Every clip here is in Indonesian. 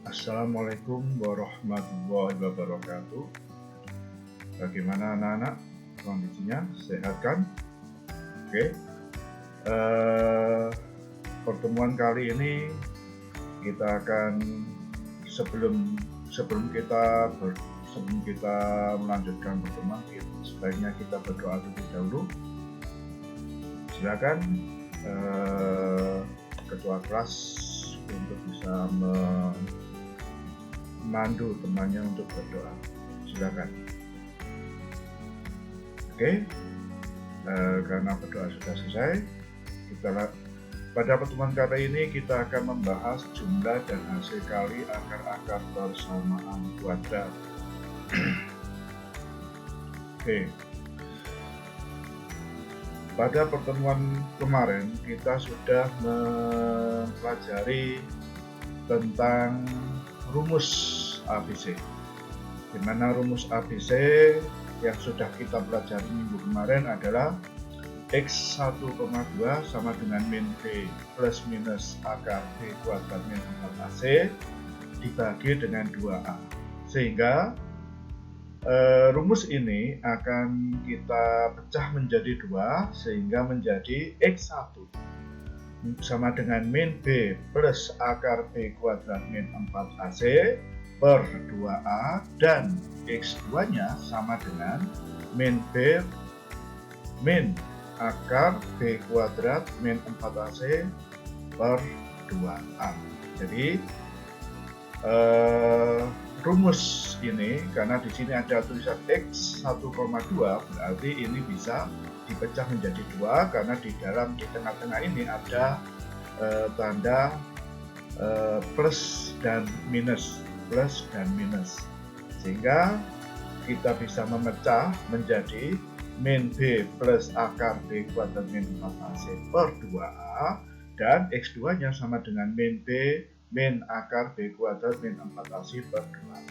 Assalamualaikum warahmatullahi wabarakatuh. Bagaimana anak-anak? Kondisinya sehat kan? Oke. Pertemuan kali ini kita akan sebelum kita melanjutkan pertemuan, sebaiknya kita berdoa terlebih dahulu. Silakan ketua kelas untuk bisa memandu temannya untuk berdoa. Silakan. Oke, karena berdoa sudah selesai, pada pertemuan kali ini kita akan membahas jumlah dan hasil kali akar-akar persamaan kuadrat. Oke. Pada pertemuan kemarin kita sudah mempelajari tentang rumus ABC. Di mana rumus ABC yang sudah kita pelajari minggu kemarin adalah X1,2 sama dengan min B plus minus akar B kuadrat min 4AC dibagi dengan 2A. Sehingga rumus ini akan kita pecah menjadi 2 sehingga menjadi X1 sama dengan min B plus akar B kuadrat min 4AC per 2A, dan X2 nya sama dengan min B min akar B kuadrat min 4AC per 2A. Jadi rumus ini, karena di sini ada tulisan X1,2, berarti ini bisa dipecah menjadi 2 karena di tengah-tengah ini ada tanda plus dan minus, sehingga kita bisa memecah menjadi min B plus akar B kuadrat min 4AC per 2A, dan X2 nya sama dengan min B min akar B kuadrat min 4AC per 2A.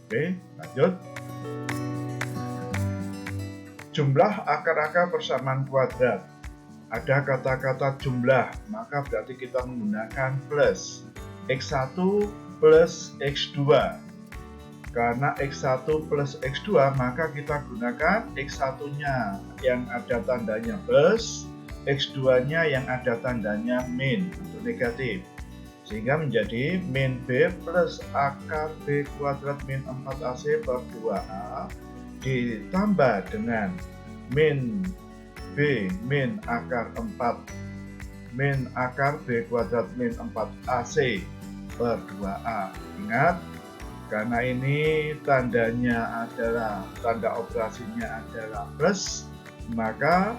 Oke, lanjut. Jumlah akar-akar persamaan kuadrat. Ada kata-kata jumlah, maka berarti kita menggunakan plus. X1 plus X2. Karena X1 plus X2, maka kita gunakan X1-nya yang ada tandanya plus, X2-nya yang ada tandanya min atau negatif. Sehingga menjadi min B plus akar B kuadrat min 4AC per 2A ditambah dengan min B min akar B kuadrat min 4AC per 2A. Ingat, karena ini tandanya adalah, tanda operasinya adalah plus, maka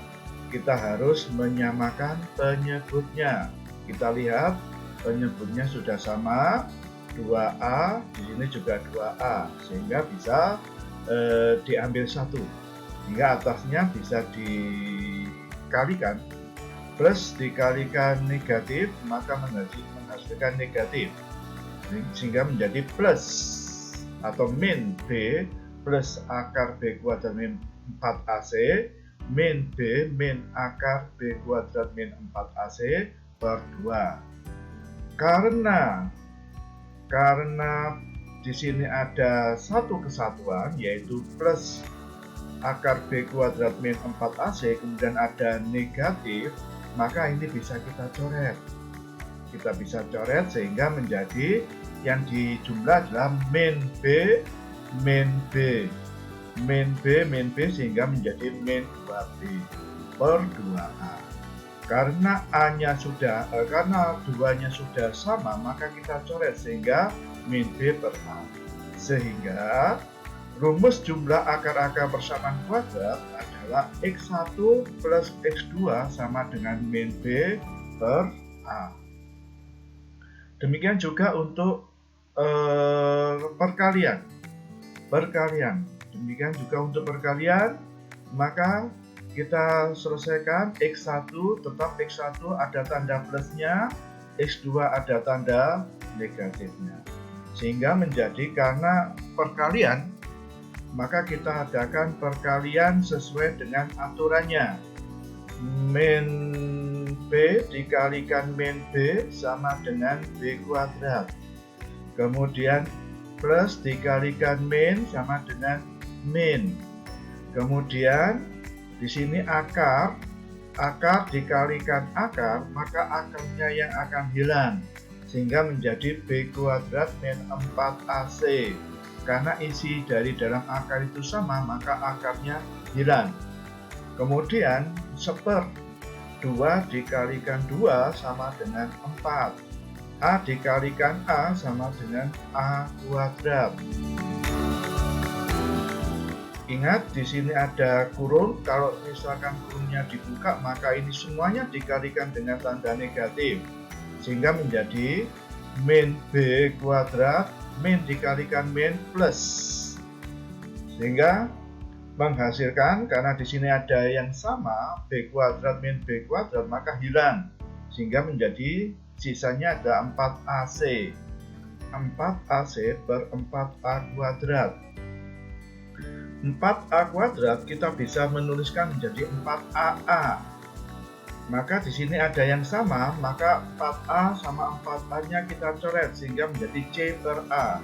kita harus menyamakan penyebutnya. Kita lihat penyebutnya sudah sama, 2A, di sini juga 2A, sehingga bisa diambil satu, hingga atasnya bisa dikalikan, plus dikalikan negatif maka menghasilkan negatif, sehingga menjadi plus atau min B plus akar B kuadrat min 4AC min B min akar B kuadrat min 4AC per 2. Karena di sini ada satu kesatuan, yaitu plus akar B kuadrat min 4AC, kemudian ada negatif, maka ini bisa kita coret. Kita bisa coret sehingga menjadi yang dijumlah adalah min B sehingga menjadi min 2B per 2A. Karena karena 2-nya sudah sama, maka kita coret sehingga min B per A. Sehingga rumus jumlah akar-akar persamaan kuadrat adalah X1 plus X2 sama dengan min B per A. Demikian juga untuk perkalian. Demikian juga untuk perkalian, maka kita selesaikan X1, tetap X1 ada tanda plusnya, X2 ada tanda negatifnya. Sehingga menjadi, karena perkalian, maka kita adakan perkalian sesuai dengan aturannya. Min B dikalikan min B sama dengan B kuadrat. kemudian plus dikalikan min sama dengan min. Kemudian di sini akar dikalikan akar, maka akarnya yang akan hilang, sehingga menjadi B kuadrat min 4AC. Karena isi dari dalam akar itu sama, maka akarnya hilang. Kemudian 1/2 dikalikan 2 sama dengan 4. A dikalikan A sama dengan A kuadrat. Ingat, di sini ada kurung. Kalau misalkan kurungnya dibuka, maka ini semuanya dikalikan dengan tanda negatif, sehingga menjadi min B kuadrat min dikalikan min plus, sehingga menghasilkan, karena di sini ada yang sama, B kuadrat min B kuadrat, maka hilang, sehingga menjadi sisanya ada 4AC. 4AC per 4A kuadrat. 4A kuadrat kita bisa menuliskan menjadi 4AA. Maka di sini ada yang sama, maka 4A sama 4A-nya kita coret sehingga menjadi C per A.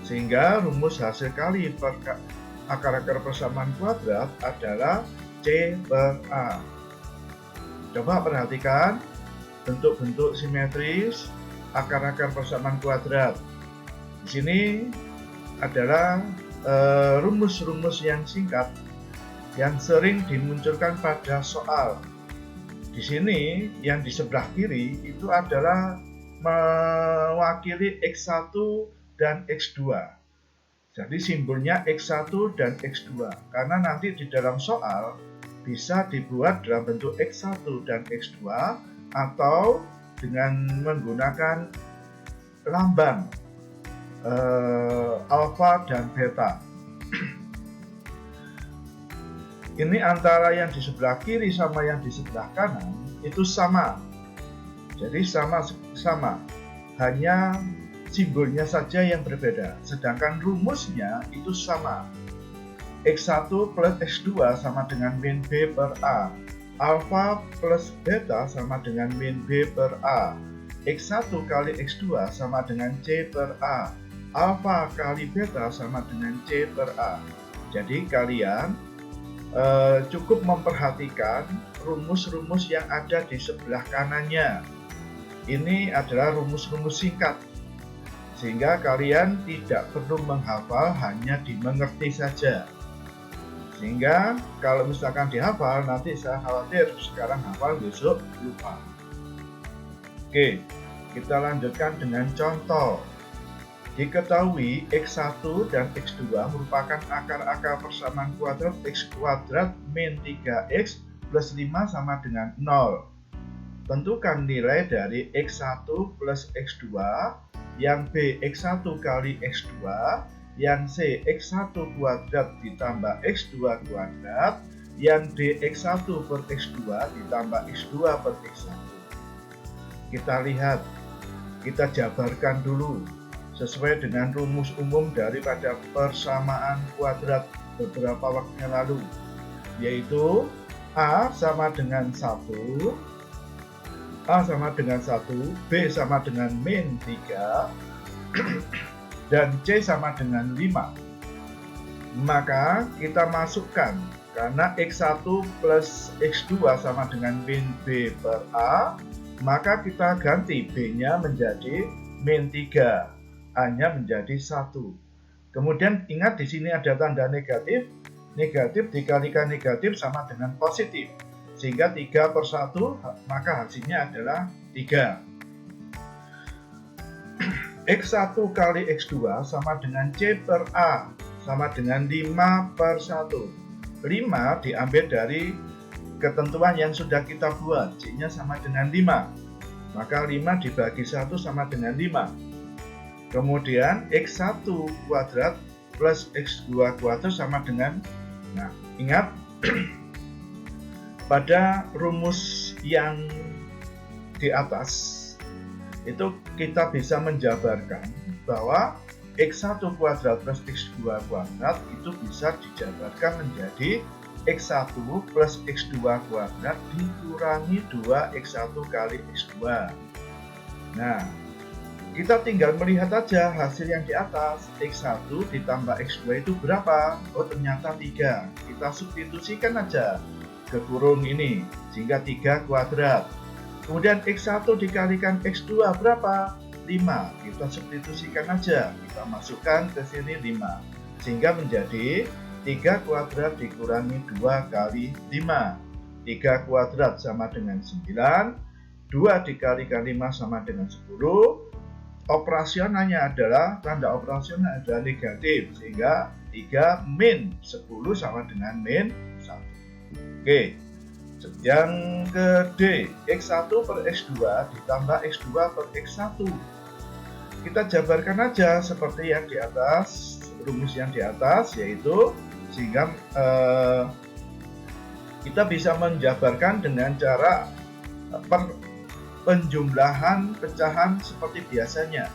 Sehingga rumus hasil kali per akar-akar persamaan kuadrat adalah C per A. Coba perhatikan bentuk-bentuk simetris akar-akar persamaan kuadrat. Di sini adalah rumus-rumus yang singkat yang sering dimunculkan pada soal. Di sini yang di sebelah kiri itu adalah mewakili X1 dan X2. Jadi simbolnya X1 dan X2, karena nanti di dalam soal bisa dibuat dalam bentuk X1 dan X2 atau dengan menggunakan lambang alfa dan beta. Ini antara yang di sebelah kiri sama yang di sebelah kanan itu sama. Jadi sama, hanya simbolnya saja yang berbeda, sedangkan rumusnya itu sama. X1 plus X2 sama dengan min B per A. Alfa plus beta sama dengan min B per A. X1 kali X2 sama dengan C per A. Alfa kali beta sama dengan C per A. Jadi kalian cukup memperhatikan rumus-rumus yang ada di sebelah kanannya. Ini adalah rumus-rumus singkat, sehingga kalian tidak perlu menghafal, hanya dimengerti saja. Sehingga kalau misalkan dihafal, nanti saya khawatir sekarang hafal, besok lupa. Oke, kita lanjutkan dengan contoh. Diketahui X1 dan X2 merupakan akar-akar persamaan kuadrat X kuadrat min 3X plus 5 sama dengan 0. Tentukan nilai dari X1 plus X2, yang B X1 kali X2, yang C X1 kuadrat ditambah X2 kuadrat, yang D X1 per X2 ditambah X2 per X1. Kita lihat, kita jabarkan dulu sesuai dengan rumus umum daripada persamaan kuadrat beberapa waktu yang lalu, yaitu A sama dengan 1, A sama dengan 1, B sama dengan min 3, dan C sama dengan 5. Maka kita masukkan, karena X1 plus X2 sama dengan min B per A, maka kita ganti B-nya menjadi min 3. A-nya menjadi 1. Kemudian ingat, di sini ada tanda negatif. Negatif dikalikan negatif sama dengan positif, sehingga 3 per 1, maka hasilnya adalah 3. X1 kali X2 sama dengan C per A, sama dengan 5 per 1. 5 diambil dari ketentuan yang sudah kita buat, C-nya sama dengan 5. Maka 5 dibagi 1 sama dengan 5. Kemudian X1 kuadrat plus X2 kuadrat sama dengan, nah ingat, pada rumus yang di atas itu kita bisa menjabarkan bahwa X1 kuadrat plus X2 kuadrat itu bisa dijabarkan menjadi X1 plus X2 kuadrat dikurangi 2X1 kali X2. Nah, Kita tinggal melihat aja hasil yang di atas. X1 ditambah X2 itu berapa? Oh, ternyata 3. Kita substitusikan aja ke kurung ini, sehingga 3 kuadrat. Kemudian X1 dikalikan X2 berapa? 5. Kita substitusikan aja. Kita masukkan ke sini 5. Sehingga menjadi 3 kuadrat dikurangi 2 kali 5. 3 kuadrat sama dengan 9. 2 dikalikan 5 sama dengan 10. Operasionalnya adalah, tanda operasional adalah negatif, sehingga 3 min 10 sama dengan min 1. Oke, yang ke D, X1 per X2 ditambah X2 per X1. Kita jabarkan aja seperti yang di atas, rumus yang di atas, yaitu sehingga kita bisa menjabarkan dengan cara penjumlahan pecahan seperti biasanya.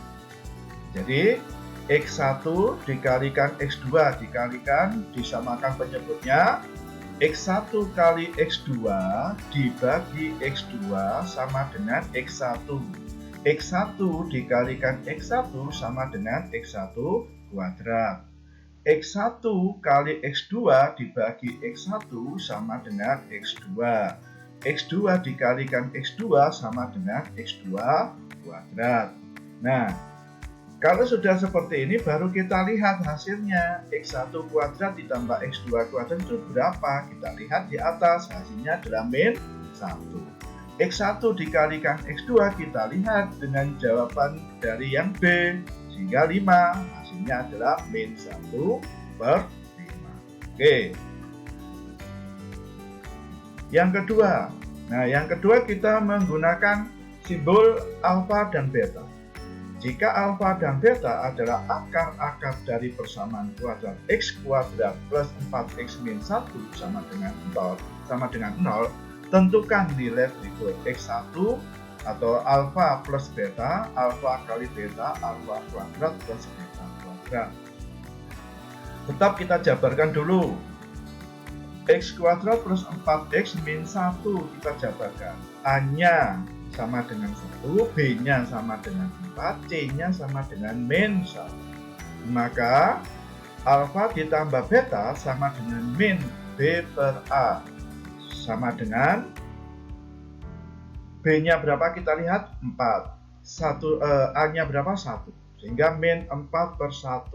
Jadi X1 dikalikan X2 dikalikan, disamakan penyebutnya, X1 kali X2 dibagi X2 sama dengan X1. X1 dikalikan X1 sama dengan X1 kuadrat. X1 kali X2 dibagi X1 sama dengan X2. X2 dikalikan X2 sama dengan X2 kuadrat. Nah, kalau sudah seperti ini baru kita lihat hasilnya. X1 kuadrat ditambah X2 kuadrat itu berapa? Kita lihat di atas, hasilnya adalah min 1. X1 dikalikan X2 kita lihat dengan jawaban dari yang B, sehingga 5. Hasilnya adalah min 1 per 5. Oke. Yang kedua, yang kedua kita menggunakan simbol alfa dan beta. Jika alfa dan beta adalah akar-akar dari persamaan kuadrat x kuadrat plus 4x min 1 sama dengan 0, tentukan nilai berikut. X1 atau alfa plus beta, alfa kali beta, alfa kuadrat plus beta kuadrat. Tetap kita jabarkan dulu. X kuadrat plus 4x min 1 kita jabarkan. A-nya sama dengan 1, B-nya sama dengan 4, C-nya sama dengan min 1. Maka alfa ditambah beta sama dengan min B per A. Sama dengan B-nya berapa kita lihat? 4. A-nya berapa? 1. Sehingga min 4 per 1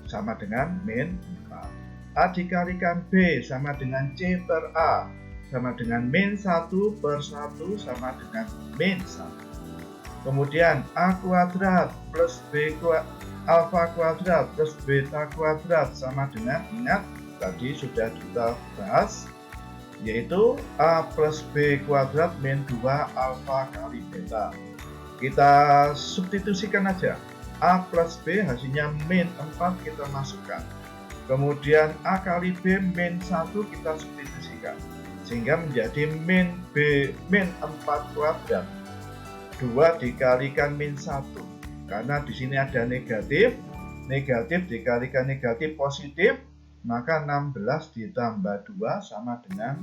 sama dengan min 4. A dikalikan B sama dengan C per A sama dengan min 1 per 1 sama dengan min 1. Kemudian A kuadrat plus B alfa kuadrat plus beta kuadrat sama dengan, ingat tadi sudah kita bahas, yaitu A plus B kuadrat min 2 alfa kali beta. Kita substitusikan aja. A plus B hasilnya min 4 kita masukkan. Kemudian A kali B min 1 kita substitusikan, sehingga menjadi min B min 4 kuadrat. 2 dikalikan min 1, karena di sini ada negatif, negatif dikalikan negatif positif, maka 16 ditambah 2 sama dengan,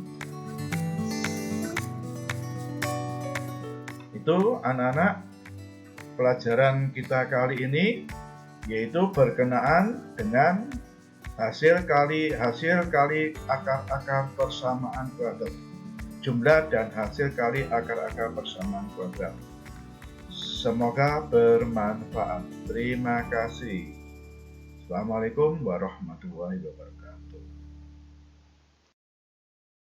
itu anak-anak pelajaran kita kali ini, yaitu berkenaan dengan hasil kali akar-akar persamaan kuadrat, jumlah dan hasil kali akar-akar persamaan kuadrat. Semoga bermanfaat. Terima kasih. Assalamualaikum warahmatullahi wabarakatuh.